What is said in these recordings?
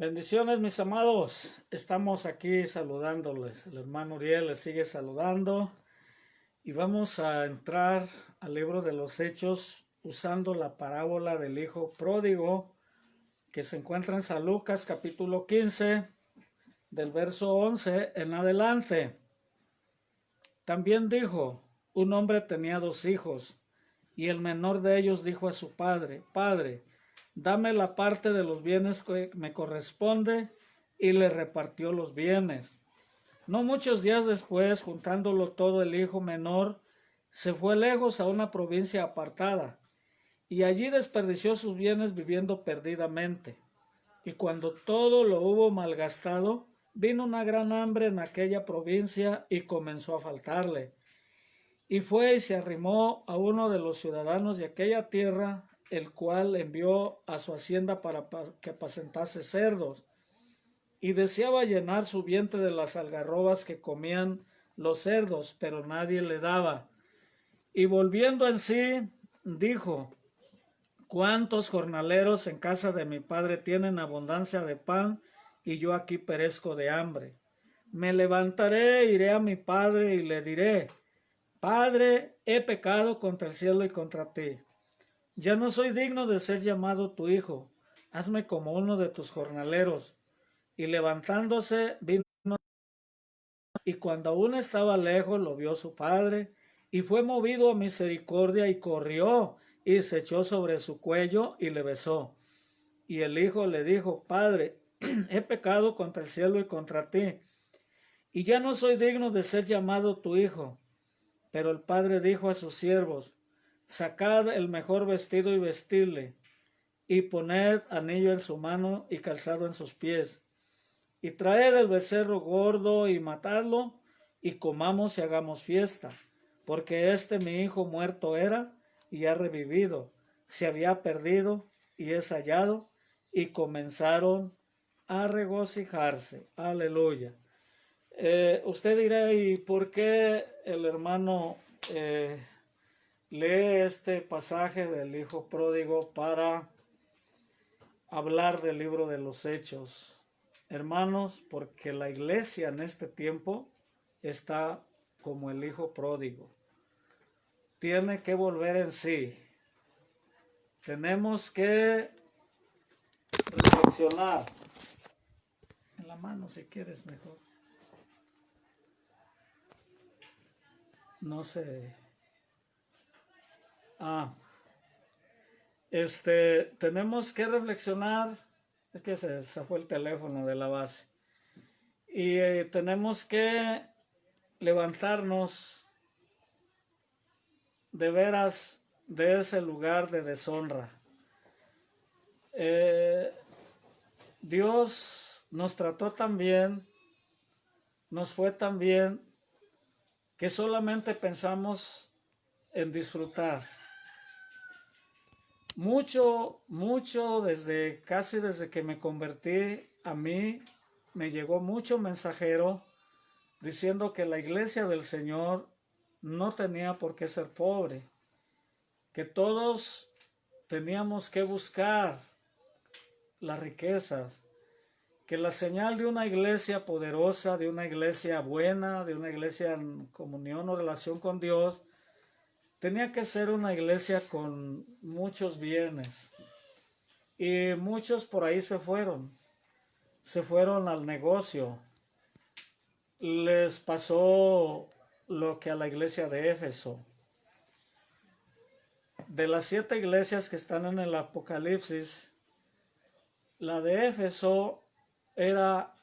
Bendiciones, mis amados. Estamos aquí saludándoles. El hermano Uriel les sigue saludando y vamos a entrar al libro de los Hechos usando la parábola del hijo pródigo que se encuentra en San Lucas capítulo 15 del verso 11 en adelante. También dijo, un hombre tenía 2 hijos y el menor de ellos dijo a su padre, Padre, dame la parte de los bienes que me corresponde, y le repartió los bienes. No muchos días después, juntándolo todo, el hijo menor se fue lejos a una provincia apartada, y allí desperdició sus bienes viviendo perdidamente. Y cuando todo lo hubo malgastado, vino una gran hambre en aquella provincia y comenzó a faltarle. Y fue y se arrimó a uno de los ciudadanos de aquella tierra, el cual envió a su hacienda para que apacentase cerdos, y deseaba llenar su vientre de las algarrobas que comían los cerdos, pero nadie le daba. Y volviendo en sí, dijo, ¿cuántos jornaleros en casa de mi padre tienen abundancia de pan, y yo aquí perezco de hambre? Me levantaré, iré a mi padre y le diré, Padre, he pecado contra el cielo y contra ti. Ya no soy digno de ser llamado tu hijo. Hazme como uno de tus jornaleros. Y levantándose vino, y cuando aún estaba lejos lo vio su padre, y fue movido a misericordia, y corrió, y se echó sobre su cuello, y le besó. Y el hijo le dijo, Padre, he pecado contra el cielo y contra ti, y ya no soy digno de ser llamado tu hijo. Pero el padre dijo a sus siervos, sacad el mejor vestido y vestidle, y poned anillo en su mano y calzado en sus pies, y traed el becerro gordo y matadlo, y comamos y hagamos fiesta, porque mi hijo muerto era y ha revivido, se había perdido y es hallado, y comenzaron a regocijarse. Aleluya. Usted dirá, ¿y por qué el hermano lee este pasaje del hijo pródigo para hablar del libro de los Hechos? Hermanos, porque la iglesia en este tiempo está como el hijo pródigo. Tiene que volver en sí. Tenemos que reflexionar. En la mano si quieres mejor. No sé. Tenemos que reflexionar. Es que se fue el teléfono de la base. Y tenemos que levantarnos de veras de ese lugar de deshonra. Dios nos trató tan bien, nos fue tan bien, que solamente pensamos en disfrutar. Mucho, casi desde que me convertí, a mí me llegó mucho mensajero diciendo que la iglesia del Señor no tenía por qué ser pobre, que todos teníamos que buscar las riquezas, que la señal de una iglesia poderosa, de una iglesia buena, de una iglesia en comunión o relación con Dios, tenía que ser una iglesia con muchos bienes. Y muchos por ahí se fueron al negocio. Les pasó lo que a la iglesia de Éfeso. De las 7 iglesias que están en el Apocalipsis, la de Éfeso era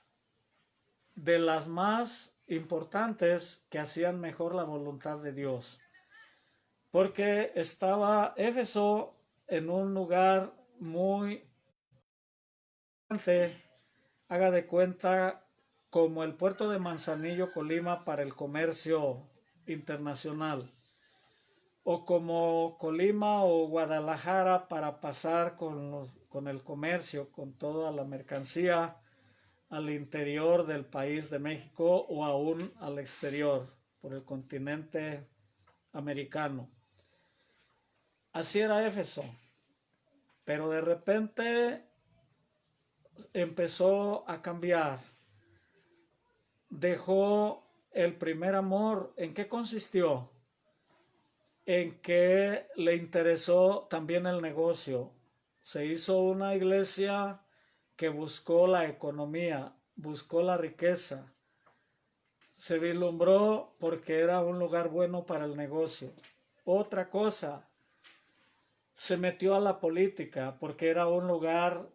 de las más importantes que hacían mejor la voluntad de Dios. Porque estaba Éfeso en un lugar muy importante, haga de cuenta, como el puerto de Manzanillo, Colima, para el comercio internacional, o como Colima o Guadalajara para pasar con el comercio, con toda la mercancía al interior del país de México o aún al exterior, por el continente americano. Así era Éfeso, pero de repente empezó a cambiar. Dejó el primer amor. ¿En qué consistió? En que le interesó también el negocio. Se hizo una iglesia que buscó la economía, buscó la riqueza. Se vislumbró porque era un lugar bueno para el negocio. Otra cosa, se metió a la política porque era un lugar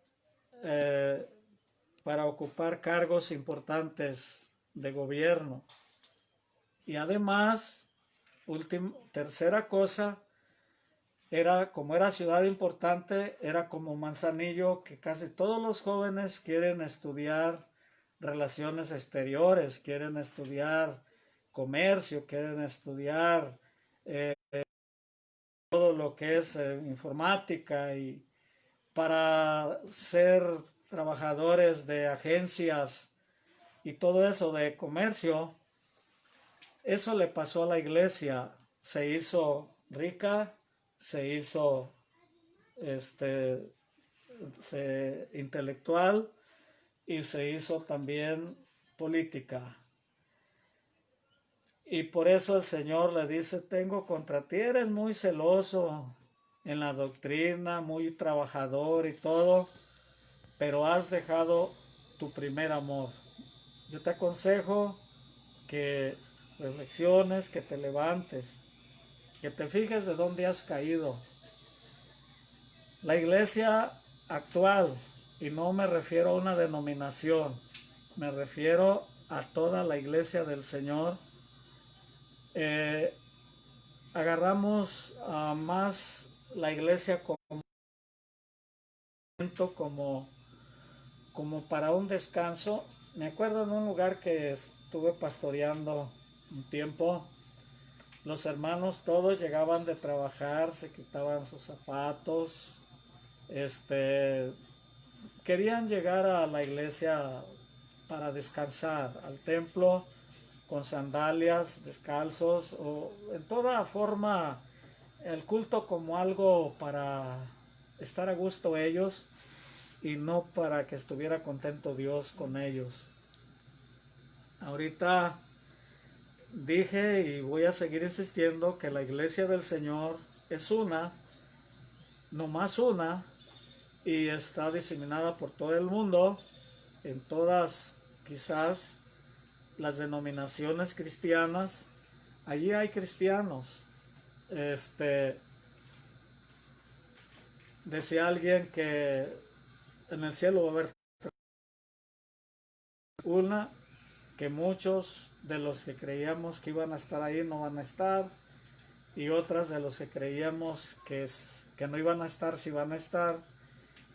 para ocupar cargos importantes de gobierno. Y además, tercera cosa, como era ciudad importante, era como Manzanillo, que casi todos los jóvenes quieren estudiar relaciones exteriores, quieren estudiar comercio, quieren estudiar todo lo que es informática y para ser trabajadores de agencias y todo eso de comercio. Eso le pasó a la iglesia. Se hizo rica, se hizo intelectual y se hizo también política. Y por eso el Señor le dice, tengo contra ti, eres muy celoso en la doctrina, muy trabajador y todo, pero has dejado tu primer amor. Yo te aconsejo que reflexiones, que te levantes, que te fijes de dónde has caído. La iglesia actual, y no me refiero a una denominación, me refiero a toda la iglesia del Señor, agarramos más la iglesia como para un descanso. Me acuerdo en un lugar que estuve pastoreando un tiempo, los hermanos todos llegaban de trabajar, se quitaban sus zapatos, querían llegar a la iglesia para descansar, al templo con sandalias, descalzos, o en toda forma el culto como algo para estar a gusto ellos y no para que estuviera contento Dios con ellos. Ahorita dije y voy a seguir insistiendo que la iglesia del Señor es una, no más una, y está diseminada por todo el mundo, en todas quizás las denominaciones cristianas. Allí hay cristianos. Decía alguien que en el cielo va a haber una, que muchos de los que creíamos que iban a estar ahí no van a estar, y otras de los que creíamos que no iban a estar, sí van a estar.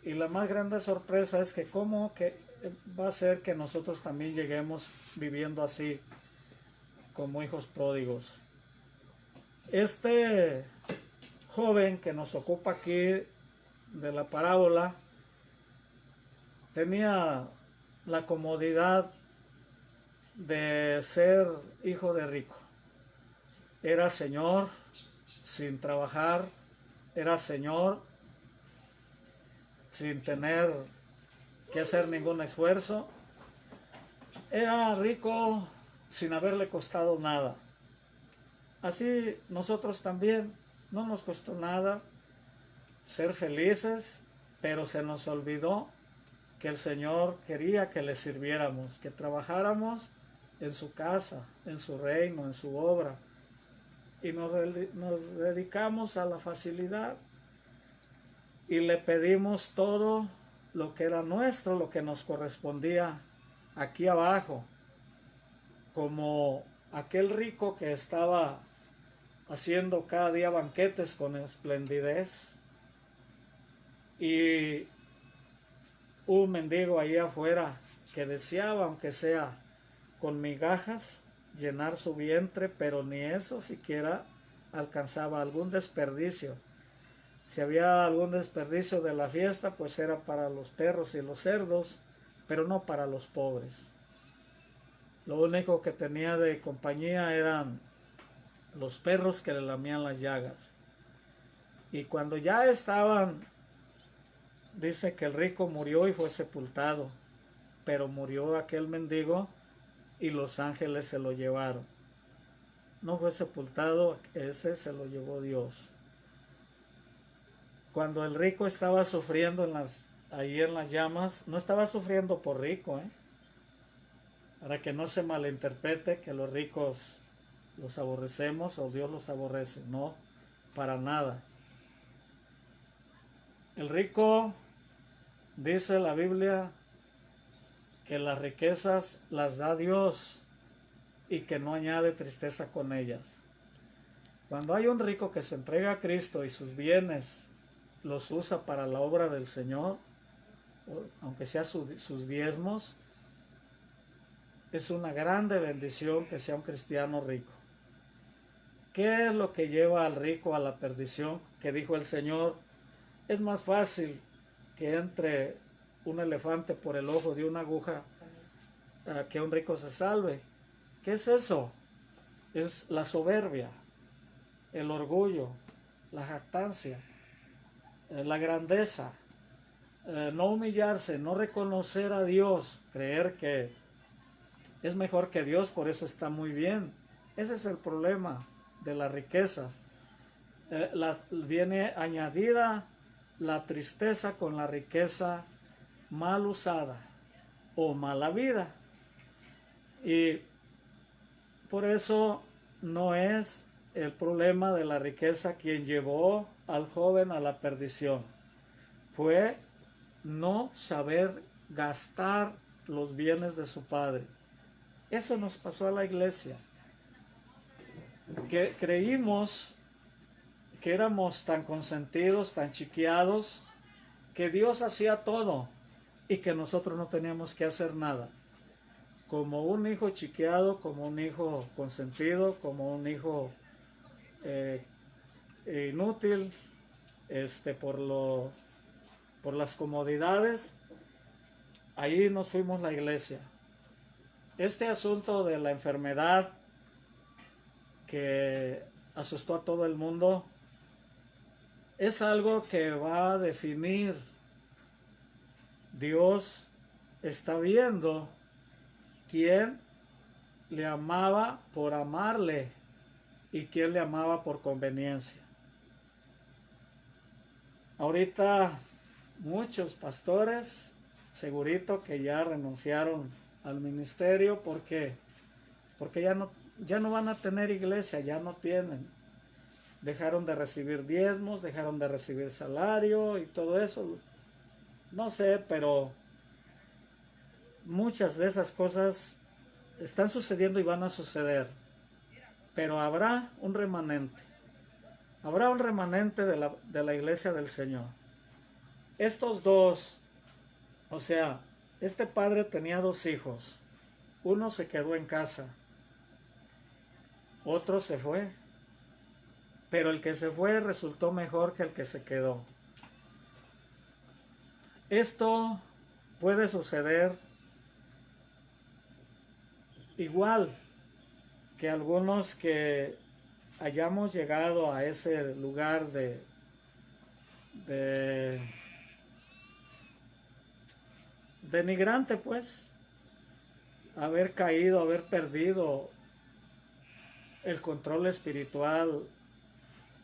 Y la más grande sorpresa es que cómo que va a ser que nosotros también lleguemos viviendo así, como hijos pródigos. Este joven que nos ocupa aquí de la parábola tenía la comodidad de ser hijo de rico. Era señor sin trabajar, era señor sin tener que hacer ningún esfuerzo, era rico sin haberle costado nada. Así nosotros también no nos costó nada ser felices, pero se nos olvidó que el Señor quería que le sirviéramos, que trabajáramos en su casa, en su reino, en su obra, y nos dedicamos a la facilidad y le pedimos todo lo que era nuestro, lo que nos correspondía aquí abajo, como aquel rico que estaba haciendo cada día banquetes con esplendidez, y un mendigo ahí afuera que deseaba, aunque sea con migajas, llenar su vientre, pero ni eso siquiera alcanzaba, algún desperdicio. Si había algún desperdicio de la fiesta, pues era para los perros y los cerdos, pero no para los pobres. Lo único que tenía de compañía eran los perros que le lamían las llagas. Y cuando ya estaban dice que el rico murió y fue sepultado, pero murió aquel mendigo y los ángeles se lo llevaron. No fue sepultado, ese se lo llevó Dios. Cuando el rico estaba sufriendo ahí en las llamas, no estaba sufriendo por rico, para que no se malinterprete que los ricos los aborrecemos o Dios los aborrece. No, para nada. El rico, dice la Biblia, que las riquezas las da Dios y que no añade tristeza con ellas. Cuando hay un rico que se entrega a Cristo y sus bienes los usa para la obra del Señor, aunque sea sus diezmos, es una grande bendición que sea un cristiano rico. ¿Qué es lo que lleva al rico a la perdición? Que dijo el Señor, es más fácil que entre un elefante por el ojo de una aguja que un rico se salve. ¿Qué es eso? Es la soberbia, el orgullo, la jactancia, la grandeza, no humillarse, no reconocer a Dios, creer que es mejor que Dios, por eso está muy bien. Ese es el problema de las riquezas. Viene añadida la tristeza con la riqueza mal usada o mala vida. Y por eso no es el problema de la riqueza quien llevó al joven a la perdición. Fue no saber gastar los bienes de su padre. Eso nos pasó a la iglesia. Que creímos que éramos tan consentidos, tan chiqueados, que Dios hacía todo y que nosotros no teníamos que hacer nada. Como un hijo chiqueado, como un hijo consentido, como un hijo inútil, por las comodidades, ahí nos fuimos la iglesia. Este asunto de la enfermedad que asustó a todo el mundo es algo que va a definir. Dios está viendo quién le amaba por amarle y quién le amaba por conveniencia. Ahorita muchos pastores, segurito que ya renunciaron al ministerio porque ya no van a tener iglesia, ya no tienen. Dejaron de recibir diezmos, dejaron de recibir salario y todo eso. No sé, pero muchas de esas cosas están sucediendo y van a suceder. Pero habrá un remanente. Habrá un remanente de la iglesia del Señor. Estos dos, o sea, este padre tenía 2 hijos. Uno se quedó en casa. Otro se fue. Pero el que se fue resultó mejor que el que se quedó. Esto puede suceder igual que algunos que hayamos llegado a ese lugar de denigrante, pues, haber caído, haber perdido el control espiritual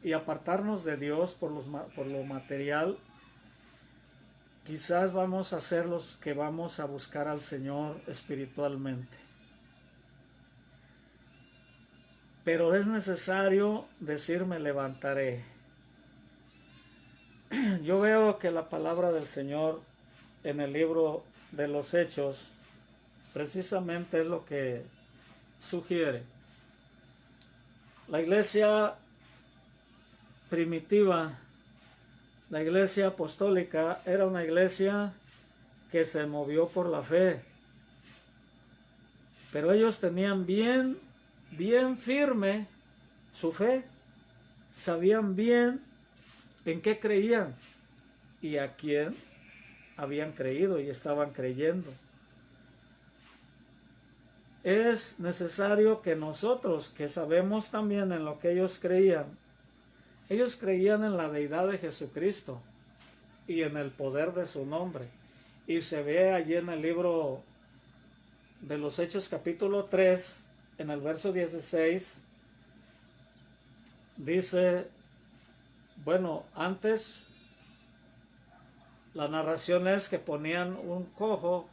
y apartarnos de Dios por lo material. Quizás vamos a ser los que vamos a buscar al Señor espiritualmente. Pero es necesario decir me levantaré. Yo veo que la palabra del Señor en el libro de los Hechos precisamente es lo que sugiere. La iglesia primitiva, la iglesia apostólica, era una iglesia que se movió por la fe. Pero ellos tenían bien firme su fe. Sabían bien en qué creían y a quién habían creído y estaban creyendo. Es necesario que nosotros, que sabemos también en lo que ellos creían en la deidad de Jesucristo. y en el poder de su nombre. Y se ve allí en el libro de los Hechos capítulo 3, en el verso 16, dice, bueno, antes la narración es que ponían un cojo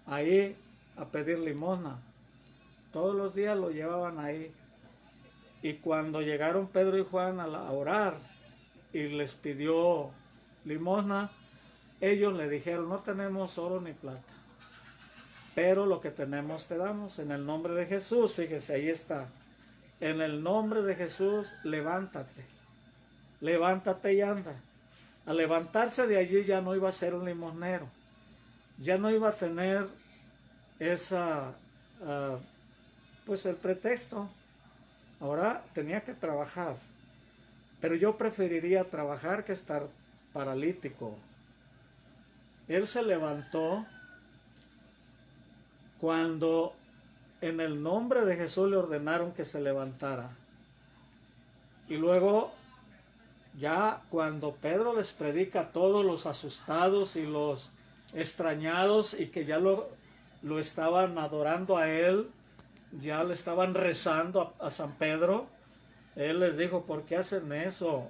ahí a pedir limosna. Todos los días lo llevaban ahí. Y cuando llegaron Pedro y Juan a orar y les pidió limosna, ellos le dijeron, no tenemos oro ni plata, pero lo que tenemos te damos. En el nombre de Jesús, fíjese, ahí está. En el nombre de Jesús, levántate. Levántate y anda. Al levantarse de allí ya no iba a ser un limosnero. Ya no iba a tener pues el pretexto. Ahora tenía que trabajar. Pero yo preferiría trabajar que estar paralítico. Él se levantó cuando en el nombre de Jesús le ordenaron que se levantara. Y luego, ya cuando Pedro les predica a todos los asustados y los extrañados y que ya lo estaban adorando a él, ya le estaban rezando a San Pedro, él les dijo, ¿por qué hacen eso?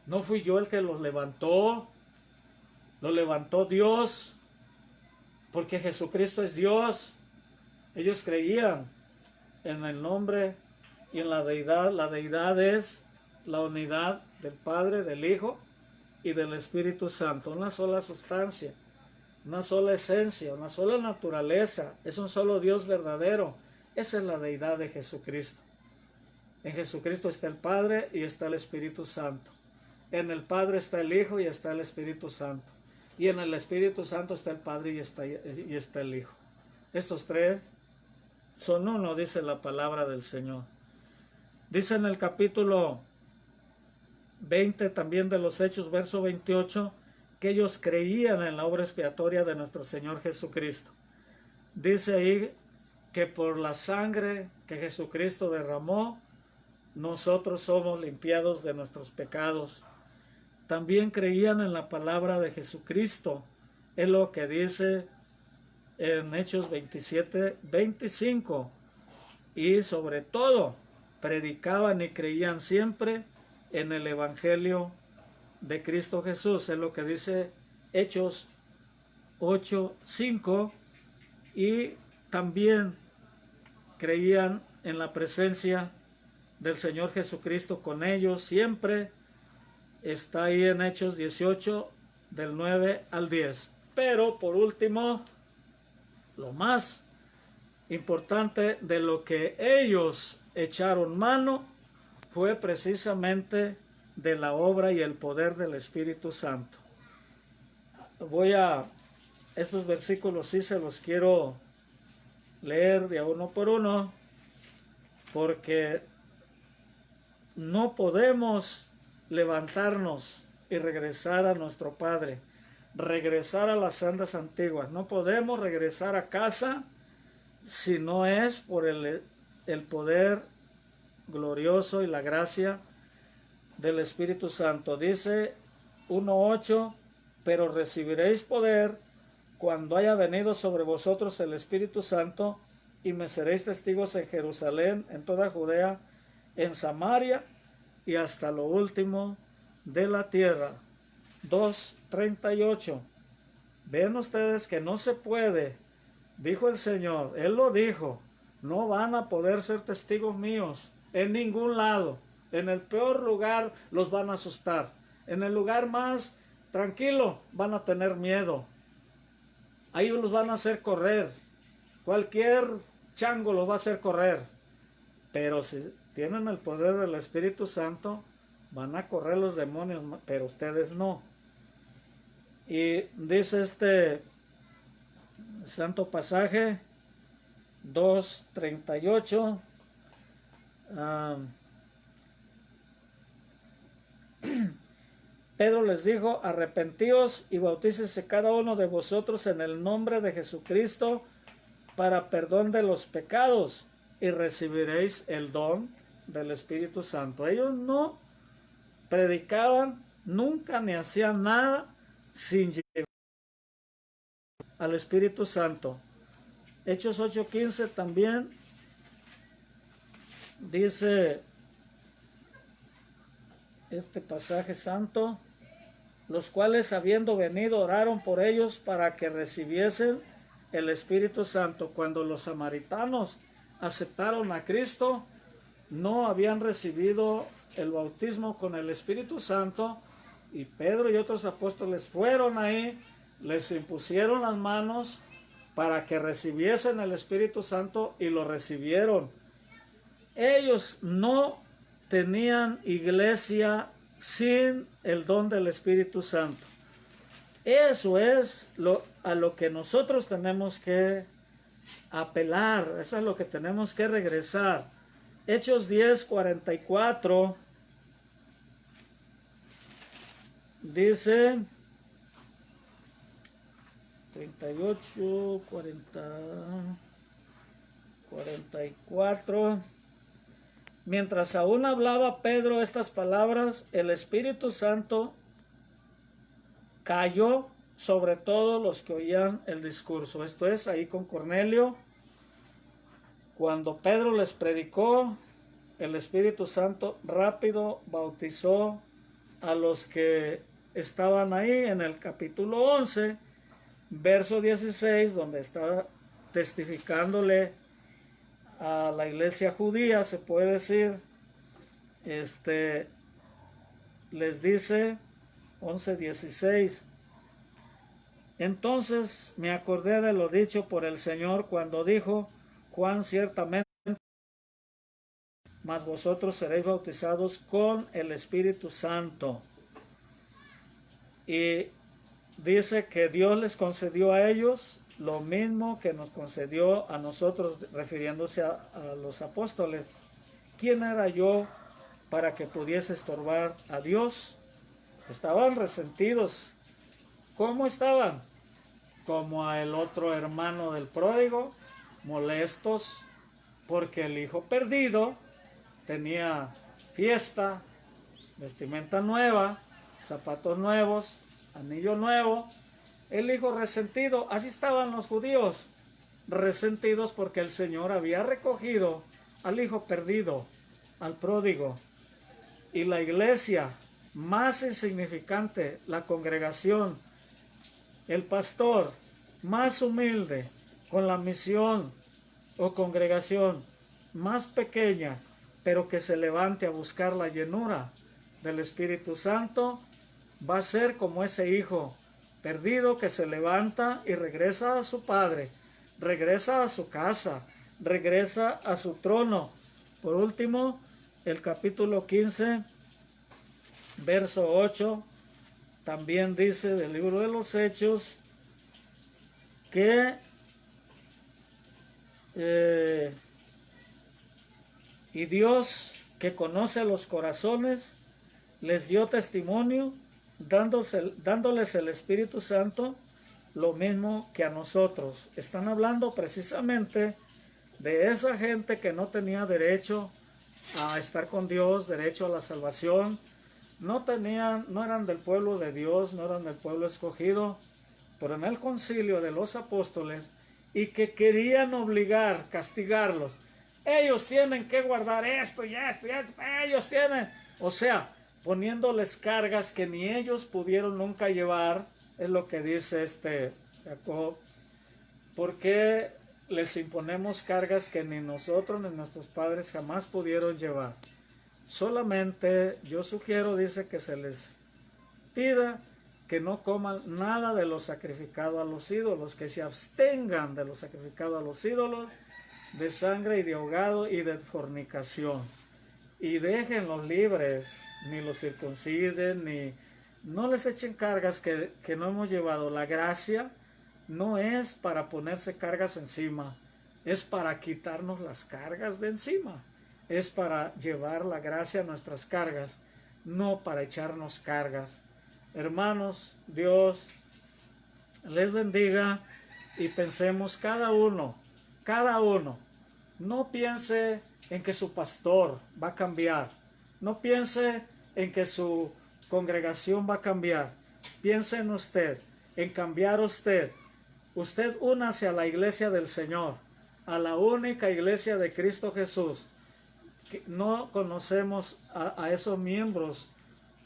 ¿No fui yo el que los levantó? Lo levantó Dios, porque Jesucristo es Dios. Ellos creían en el nombre y en la deidad. La deidad es la unidad del Padre, del Hijo y del Espíritu Santo. Una sola sustancia, una sola esencia, una sola naturaleza. Es un solo Dios verdadero. Esa es la deidad de Jesucristo. En Jesucristo está el Padre y está el Espíritu Santo. En el Padre está el Hijo y está el Espíritu Santo. Y en el Espíritu Santo está el Padre y está el Hijo. Estos tres son uno, dice la palabra del Señor. Dice en el capítulo 20 también de los Hechos, verso 28, que ellos creían en la obra expiatoria de nuestro Señor Jesucristo. Dice ahí que por la sangre que Jesucristo derramó, nosotros somos limpiados de nuestros pecados. También creían en la palabra de Jesucristo. Es lo que dice en Hechos 27, 25. Y sobre todo, predicaban y creían siempre en el Evangelio de Cristo Jesús. Es lo que dice Hechos 8, 5. Y también creían en la presencia del Señor Jesucristo con ellos siempre. Está ahí en Hechos 18, del 9 al 10. Pero por último, lo más importante de lo que ellos echaron mano fue precisamente de la obra y el poder del Espíritu Santo. Estos versículos sí se los quiero leer de uno por uno, porque no podemos levantarnos y regresar a nuestro Padre, regresar a las sendas antiguas. No podemos regresar a casa si no es por el poder glorioso y la gracia del Espíritu Santo. Dice 1:8, pero recibiréis poder cuando haya venido sobre vosotros el Espíritu Santo, y me seréis testigos en Jerusalén, en toda Judea, en Samaria y hasta lo último de la tierra. 2:38. Ven ustedes que no se puede, dijo el Señor, Él lo dijo, no van a poder ser testigos míos en ningún lado. En el peor lugar los van a asustar. En el lugar más tranquilo van a tener miedo. Ahí los van a hacer correr. Cualquier chango los va a hacer correr. Pero si tienen el poder del Espíritu Santo, van a correr los demonios, pero ustedes no. Y dice este santo pasaje 2:38, Pedro les dijo, arrepentíos y bautícese cada uno de vosotros en el nombre de Jesucristo para perdón de los pecados y recibiréis el don del Espíritu Santo. Ellos no predicaban nunca ni hacían nada sin llevar al Espíritu Santo. Hechos 8:15 también dice este pasaje santo, los cuales habiendo venido oraron por ellos para que recibiesen el Espíritu Santo. Cuando los samaritanos aceptaron a Cristo, no habían recibido el bautismo con el Espíritu Santo, y Pedro y otros apóstoles fueron ahí, les impusieron las manos para que recibiesen el Espíritu Santo, y lo recibieron. Ellos no tenían iglesia sin el don del Espíritu Santo. Eso es a lo que nosotros tenemos que apelar, eso es lo que tenemos que regresar. Hechos 10:44 dice 38, 40, 44. Mientras aún hablaba Pedro estas palabras, el Espíritu Santo cayó sobre todos los que oían el discurso. Esto es, ahí con Cornelio, cuando Pedro les predicó, el Espíritu Santo rápido bautizó a los que estaban ahí. En el capítulo 11, verso 16, donde está testificándole a la iglesia judía, se puede decir, les dice 11:16, entonces me acordé de lo dicho por el Señor cuando dijo, Juan ciertamente, mas vosotros seréis bautizados con el Espíritu Santo. Y dice que Dios les concedió a ellos lo mismo que nos concedió a nosotros, refiriéndose a los apóstoles. ¿Quién era yo para que pudiese estorbar a Dios? Estaban resentidos. ¿Cómo estaban? Como a el otro hermano del pródigo, molestos porque el hijo perdido tenía fiesta, vestimenta nueva, zapatos nuevos, anillo nuevo. El hijo resentido, así estaban los judíos, resentidos porque el Señor había recogido al hijo perdido, al pródigo. Y la iglesia más insignificante, la congregación, el pastor más humilde, con la misión o congregación más pequeña, pero que se levante a buscar la llenura del Espíritu Santo, va a ser como ese hijo perdido que se levanta y regresa a su padre, regresa a su casa, regresa a su trono. Por último, el capítulo 15, verso 8, también dice del libro de los Hechos que y Dios, que conoce los corazones, les dio testimonio dándoles el Espíritu Santo, lo mismo que a nosotros. Están hablando precisamente de esa gente que no tenía derecho a estar con Dios, derecho a la salvación, no eran del pueblo de Dios, no eran del pueblo escogido, pero en el concilio de los apóstoles, y que querían obligar, castigarlos. Ellos tienen que guardar esto y esto y esto, ellos tienen, o sea, poniéndoles cargas que ni ellos pudieron nunca llevar, es lo que dice Jacob. ¿Por qué les imponemos cargas que ni nosotros ni nuestros padres jamás pudieron llevar? Solamente yo sugiero, dice, que se les pida que no coman nada de lo sacrificado a los ídolos, que se abstengan de lo sacrificado a los ídolos, de sangre y de ahogado y de fornicación, y déjenlos libres, ni los circunciden, ni no les echen cargas que no hemos llevado. La gracia no es para ponerse cargas encima, es para quitarnos las cargas de encima, es para llevar la gracia a nuestras cargas, no para echarnos cargas. Hermanos, Dios les bendiga, y pensemos cada uno, no piense en que su pastor va a cambiar, no piense en que su congregación va a cambiar. Piense en usted, en cambiar usted. Usted únase a la iglesia del Señor, a la única iglesia de Cristo Jesús. No conocemos a esos miembros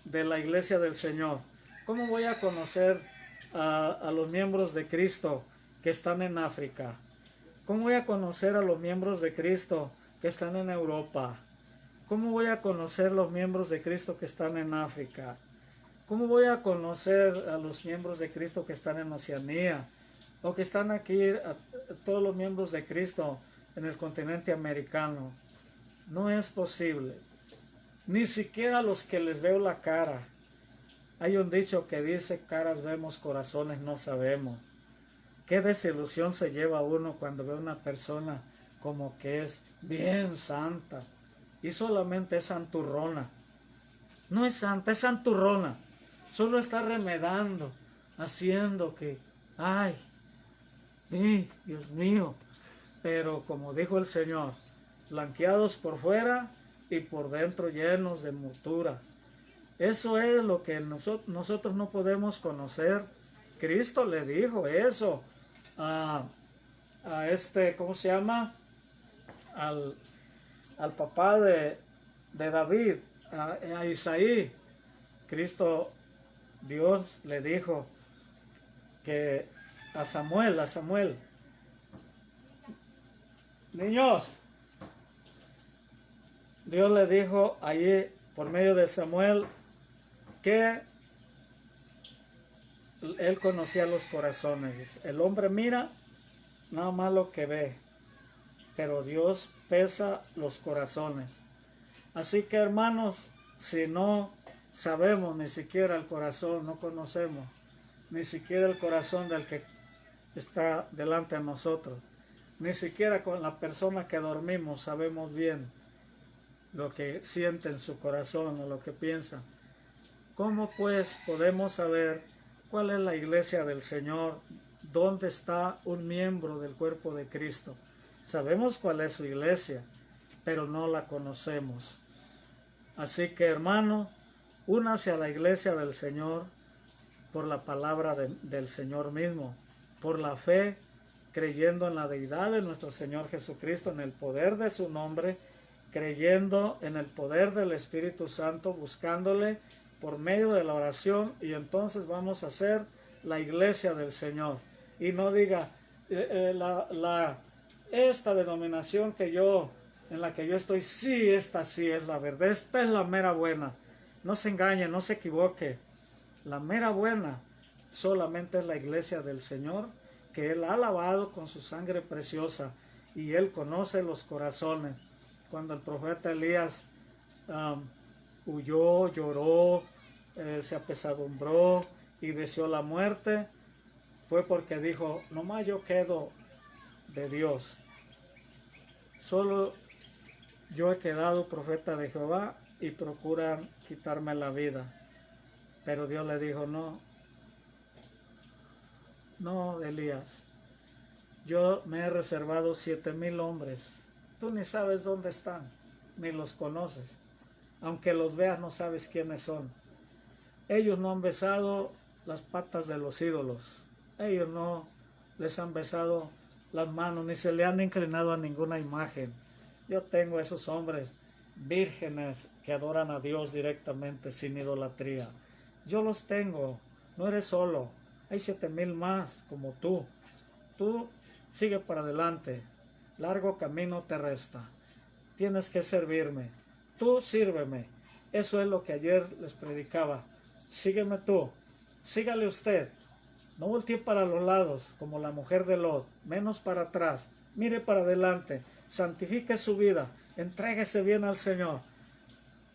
de la iglesia del Señor. ¿Cómo voy a conocer a los miembros de Cristo que están en África? ¿Cómo voy a conocer a los miembros de Cristo que están en Europa? ¿Cómo voy a conocer los miembros de Cristo que están en África? ¿Cómo voy a conocer a los miembros de Cristo que están en Oceanía? O que están aquí, a todos los miembros de Cristo en el continente americano. No es posible. Ni siquiera los que les veo la cara. Hay un dicho que dice, caras vemos, corazones no sabemos. Qué desilusión se lleva uno cuando ve a una persona como que es bien santa y solamente es santurrona. No es santa, es santurrona. Solo está remedando, haciendo que, ay, Dios mío. Pero como dijo el Señor, blanqueados por fuera y por dentro llenos de murtura. Eso es lo que nosotros no podemos conocer. Cristo le dijo eso a ¿cómo se llama? Al papá de David, a Isaí. Cristo, Dios le dijo que a Samuel, niños, Dios le dijo allí por medio de Samuel que él conocía los corazones. El hombre mira nada más lo que ve, pero Dios pesa los corazones. Así que, hermanos, si no sabemos ni siquiera el corazón, no conocemos ni siquiera el corazón del que está delante de nosotros, ni siquiera con la persona que dormimos sabemos bien lo que siente en su corazón o lo que piensa. ¿Cómo pues podemos saber cuál es la iglesia del Señor? ¿Dónde está un miembro del cuerpo de Cristo? Sabemos cuál es su iglesia, pero no la conocemos. Así que, hermano, únase a la iglesia del Señor por la palabra del Señor mismo, por la fe, creyendo en la deidad de nuestro Señor Jesucristo, en el poder de su nombre, creyendo en el poder del Espíritu Santo, buscándole por medio de la oración, y entonces vamos a ser la iglesia del Señor. Y no diga, esta denominación en la que yo estoy, sí, esta sí es la verdad, esta es la mera buena. No se engañe, no se equivoque. La mera buena solamente es la iglesia del Señor, que Él ha lavado con su sangre preciosa, y Él conoce los corazones. Cuando el profeta Elías huyó, lloró, se apesadumbró y deseó la muerte, fue porque dijo, nomás yo quedo de Dios. Solo yo he quedado profeta de Jehová y procuran quitarme la vida. Pero Dios le dijo, no, Elías, yo me he reservado 7,000 hombres. Tú ni sabes dónde están, ni los conoces. Aunque los veas, no sabes quiénes son. Ellos no han besado las patas de los ídolos. Ellos no les han besado las manos, ni se le han inclinado a ninguna imagen. Yo tengo esos hombres vírgenes que adoran a Dios directamente, sin idolatría. Yo los tengo, no eres solo. Hay 7,000 más como tú. Tú sigue para adelante. Largo camino te resta. Tienes que servirme. Tú sírveme. Eso es lo que ayer les predicaba. Sígueme tú. Sígale usted. No voltee para los lados como la mujer de Lot. Menos para atrás. Mire para adelante. Santifique su vida. Entréguese bien al Señor.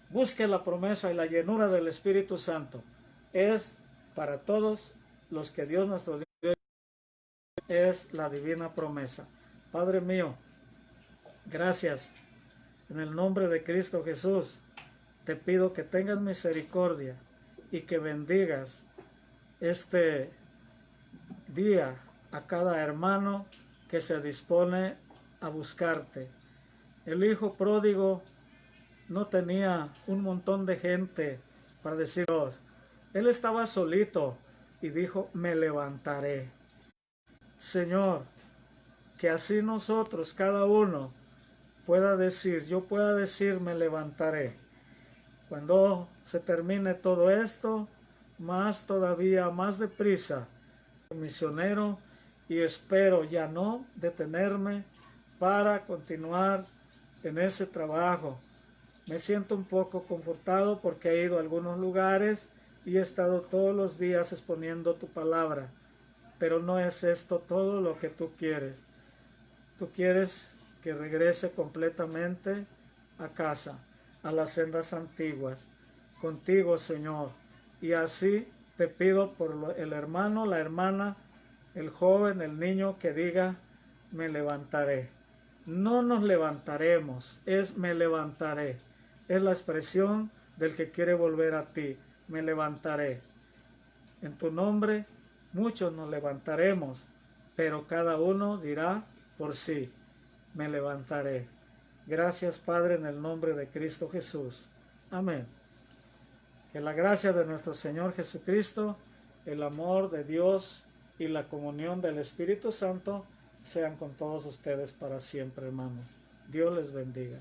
Busque la promesa y la llenura del Espíritu Santo. Es para todos los que Dios nuestro Dios es la divina promesa. Padre mío, gracias. En el nombre de Cristo Jesús, te pido que tengas misericordia y que bendigas este día a cada hermano que se dispone a buscarte. El hijo pródigo no tenía un montón de gente para decir Dios. Él estaba solito y dijo, me levantaré. Señor, que así nosotros, cada uno, pueda decir, yo pueda decir, me levantaré. Cuando se termine todo esto, más todavía, más deprisa, misionero, y espero ya no detenerme para continuar en ese trabajo. Me siento un poco confortado porque he ido a algunos lugares y he estado todos los días exponiendo tu palabra, pero no es esto todo lo que tú quieres. Tú quieres que regrese completamente a casa, a las sendas antiguas, contigo, Señor. Y así te pido por el hermano, la hermana, el joven, el niño que diga, me levantaré. No nos levantaremos, es me levantaré. Es la expresión del que quiere volver a ti. Me levantaré. En tu nombre muchos nos levantaremos, pero cada uno dirá por sí, me levantaré. Gracias, Padre, en el nombre de Cristo Jesús. Amén. Que la gracia de nuestro Señor Jesucristo, el amor de Dios y la comunión del Espíritu Santo sean con todos ustedes para siempre, hermanos. Dios les bendiga.